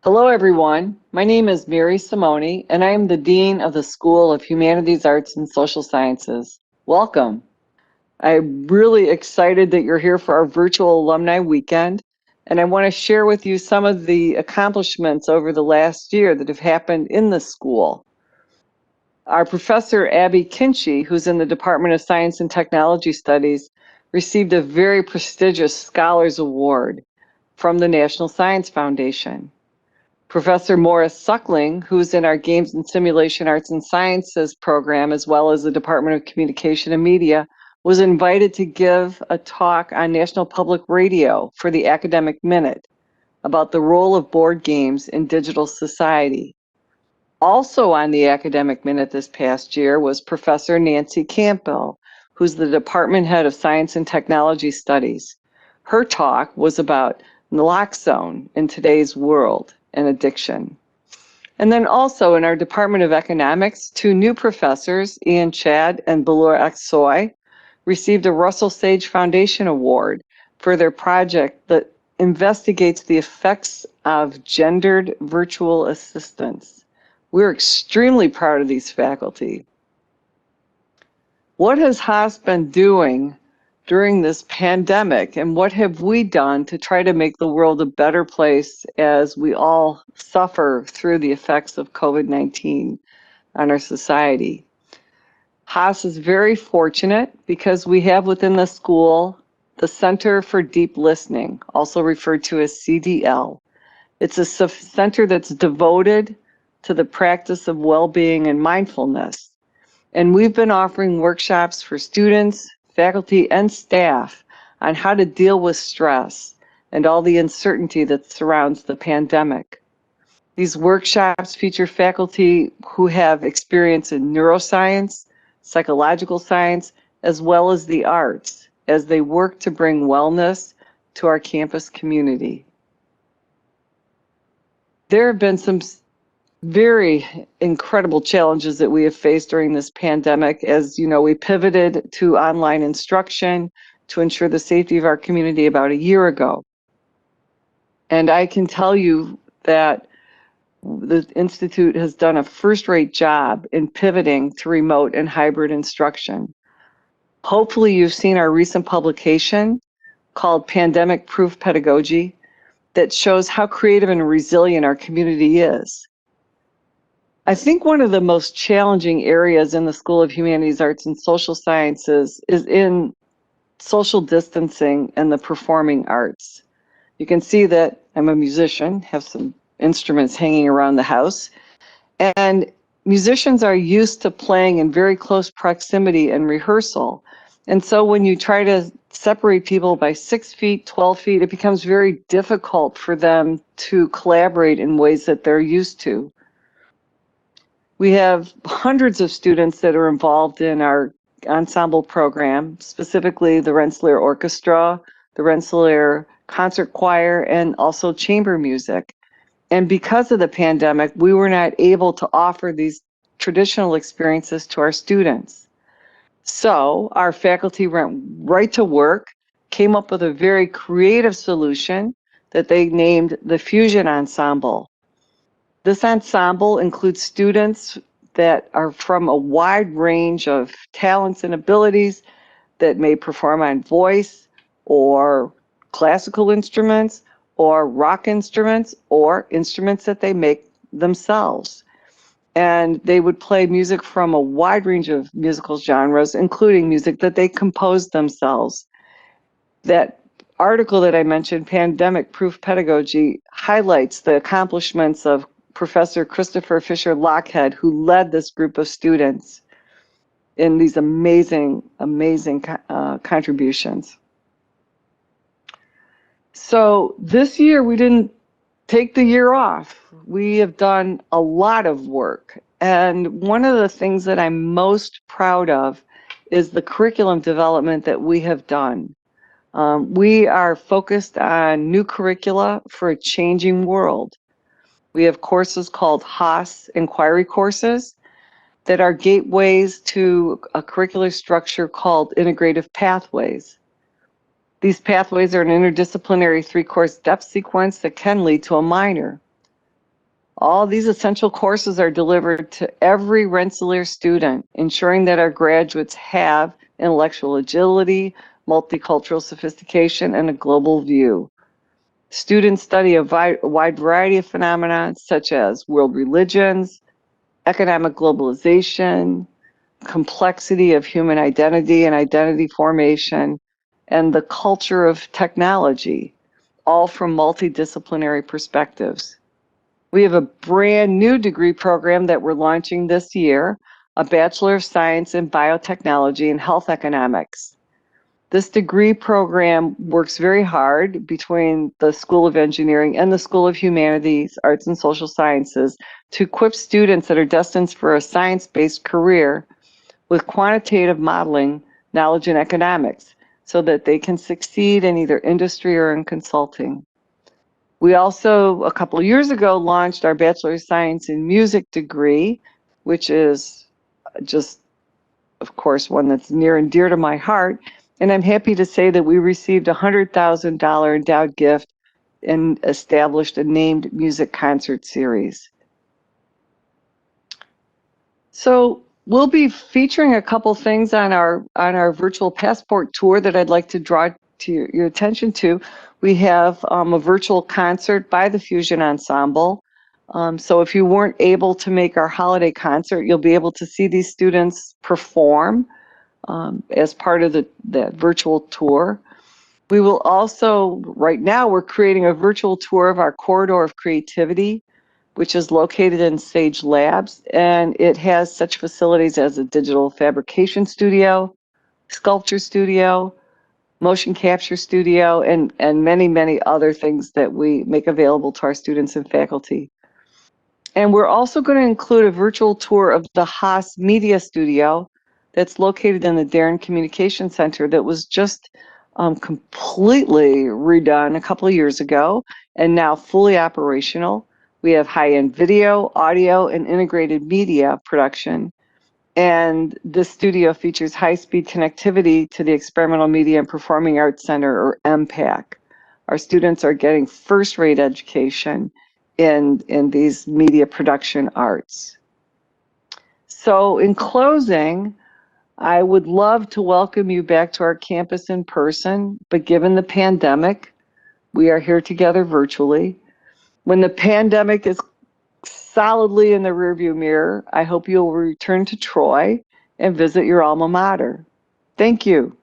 Hello, everyone. My name is Mary Simoni, and I am the Dean of the School of Humanities, Arts, and Social Sciences. Welcome. I'm really excited that you're here for our virtual alumni weekend, and I want to share with you some of the accomplishments over the last year that have happened in the school. Our professor, Abby Kinchy, who's in the Department of Science and Technology Studies, received a very prestigious Scholars Award from the National Science Foundation. Professor Morris Suckling, who's in our Games and Simulation Arts and Sciences program, as well as the Department of Communication and Media, was invited to give a talk on National Public Radio for the Academic Minute about the role of board games in digital society. Also on the Academic Minute this past year was Professor Nancy Campbell, who's the Department Head of Science and Technology Studies. Her talk was about naloxone in today's world and addiction. And then also in our Department of Economics, two new professors, Ian Chad and Balor Aksoy, received a Russell Sage Foundation Award for their project that investigates the effects of gendered virtual assistants. We're extremely proud of these faculty. What has Haas been doing during this pandemic, and what have we done to try to make the world a better place as we all suffer through the effects of COVID-19 on our society? Haas is very fortunate because we have within the school the Center for Deep Listening, also referred to as CDL. It's a center that's devoted to the practice of well-being and mindfulness. And we've been offering workshops for students, faculty, and staff on how to deal with stress and all the uncertainty that surrounds the pandemic. These workshops feature faculty who have experience in neuroscience, psychological science, as well as the arts, as they work to bring wellness to our campus community. There have been some very incredible challenges that we have faced during this pandemic. As you know, we pivoted to online instruction to ensure the safety of our community about a year ago. And I can tell you that the Institute has done a first-rate job in pivoting to remote and hybrid instruction. Hopefully you've seen our recent publication called Pandemic Proof Pedagogy that shows how creative and resilient our community is. I think one of the most challenging areas in the School of Humanities, Arts, and Social Sciences is in social distancing and the performing arts. You can see that I'm a musician, have some instruments hanging around the house, and musicians are used to playing in very close proximity and rehearsal. And so when you try to separate people by 6 feet, 12 feet, it becomes very difficult for them to collaborate in ways that they're used to. We have hundreds of students that are involved in our ensemble program, specifically the Rensselaer Orchestra, the Rensselaer Concert Choir, and also chamber music. And because of the pandemic, we were not able to offer these traditional experiences to our students. So our faculty went right to work, came up with a very creative solution that they named the Fusion Ensemble. This ensemble includes students that are from a wide range of talents and abilities that may perform on voice or classical instruments or rock instruments or instruments that they make themselves. And they would play music from a wide range of musical genres, including music that they composed themselves. That article that I mentioned, Pandemic Proof Pedagogy, highlights the accomplishments of Professor Christopher Fisher Lockhead, who led this group of students in these amazing contributions. So this year we didn't take the year off. We have done a lot of work. And one of the things that I'm most proud of is the curriculum development that we have done. We are focused on new curricula for a changing world. We have courses called Haas Inquiry courses that are gateways to a curricular structure called Integrative Pathways. These pathways are an interdisciplinary 3-course depth sequence that can lead to a minor. All these essential courses are delivered to every Rensselaer student, ensuring that our graduates have intellectual agility, multicultural sophistication, and a global view. Students study a wide variety of phenomena such as world religions, economic globalization, complexity of human identity and identity formation, and the culture of technology, all from multidisciplinary perspectives. We have a brand new degree program that we're launching this year, a Bachelor of Science in Biotechnology and Health Economics. This degree program works very hard between the School of Engineering and the School of Humanities, Arts, and Social Sciences to equip students that are destined for a science-based career with quantitative modeling, knowledge, and economics so that they can succeed in either industry or in consulting. We also, a couple of years ago, launched our Bachelor of Science in Music degree, which is just, of course, one that's near and dear to my heart. And I'm happy to say that we received a $100,000 endowed gift and established a named music concert series. So we'll be featuring a couple things on our virtual passport tour that I'd like to draw to your attention to. We have a virtual concert by the Fusion Ensemble. So if you weren't able to make our holiday concert, you'll be able to see these students perform as part of that virtual tour. We will also, right now, we're creating a virtual tour of our Corridor of Creativity, which is located in Sage Labs, and it has such facilities as a digital fabrication studio, sculpture studio, motion capture studio, and many, many other things that we make available to our students and faculty. And we're also going to include a virtual tour of the Haas Media Studio that's located in the Darren Communication Center that was just completely redone a couple of years ago and now fully operational. We have high-end video, audio, and integrated media production. And this studio features high-speed connectivity to the Experimental Media and Performing Arts Center, or MPAC. Our students are getting first-rate education in these media production arts. So in closing, I would love to welcome you back to our campus in person, but given the pandemic, we are here together virtually. When the pandemic is solidly in the rearview mirror, I hope you'll return to Troy and visit your alma mater. Thank you.